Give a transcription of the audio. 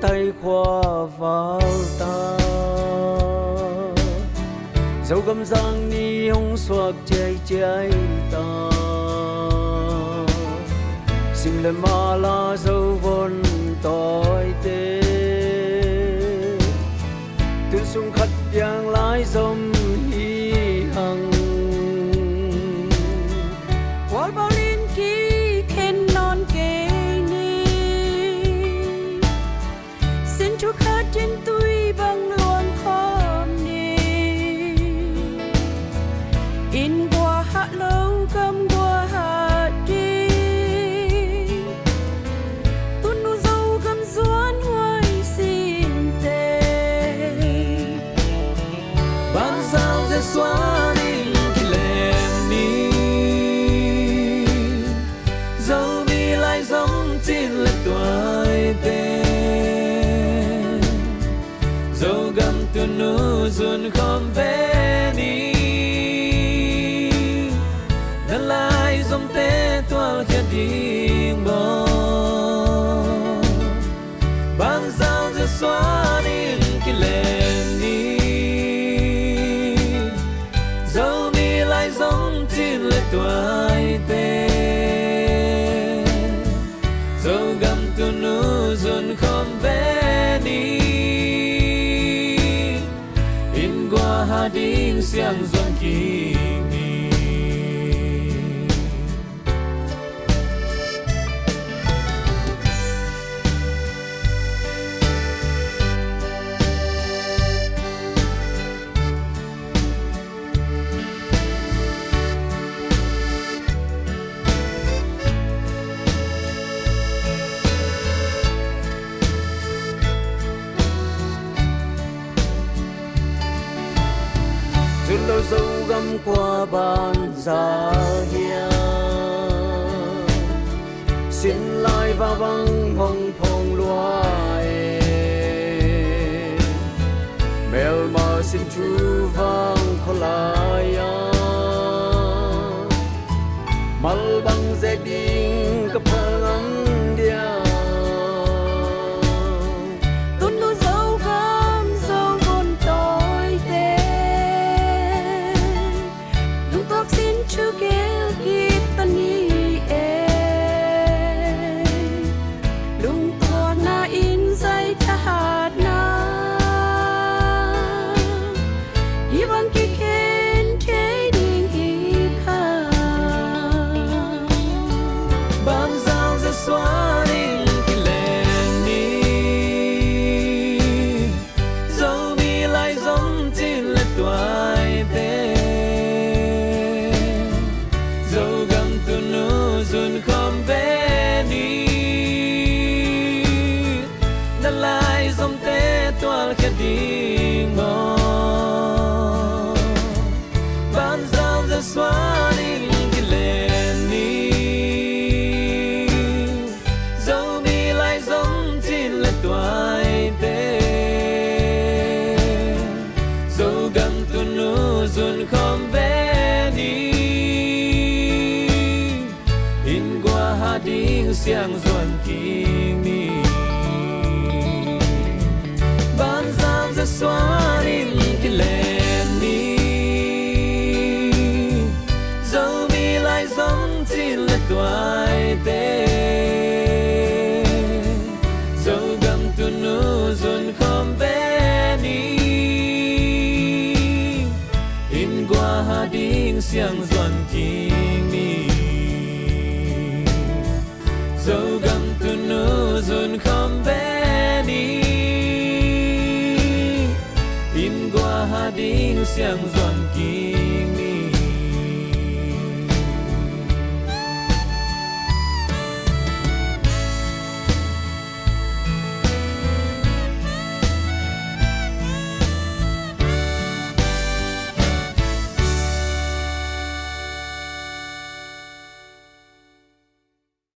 tay khoa vào ta dấu gầm giang ni hông xoạc chạy chạy ta xin lời mà la dấu vốn tội tê từ sung khát giang lái dòng hi hằng Wal bao linh kỳ khen non kê ni xin chú khát trên tôi bằng luôn khó ni in qua hạ lâu cầm qua hạ đi tuôn nu dâu cầm doan hoài xin tê ban sao sẽ xóa đi cái lem ni dấu mi lại giống trên lên tuổi tên dấu gầm tu nu dùn không về ni đã lại giống té toal kia đi mơ ban sao sẽ xóa đi cái lem ni dấu mi lại giống trên lên tuổi tên dấu gầm tu nu dùn không về ni in qua hà đinh xiang dọn kỳ ni dùn đôi dấu găm qua bàn già hiên xin lại vào băng hồng phong loài mèo mà xin chú vang khó lại mal băng dễ đinh cấp hăng dia tuôn nu dâu gam dâu vốn tội tê lung tóc xin chú kêu kịp tân ni e lung tua na in dây ta hạt na iban ki khen thế đình hi kha ban giao sẽ xóa đi cái lem ni dấu mi lại giống trên lên tuổi tên dấu gầm tu nu dùn không về ni đã lại giống té toal kia đi ngó ban giao sẽ xóa đi cái lem ni dấu mi lại giống trên lên tuổi tên dấu gầm tu nu dùn không về ni in qua hà đinh xiang dọn kỳ ni ban giao sẽ xóa đi cái lem ni dấu mi lại giống trên lên tuổi tên dấu gầm tu nu dùn không về ni in qua hà đinh xiang dọn kỳ ni dấu gầm tu nu dùn không về ni in qua hà đinh xiang dọn kỳ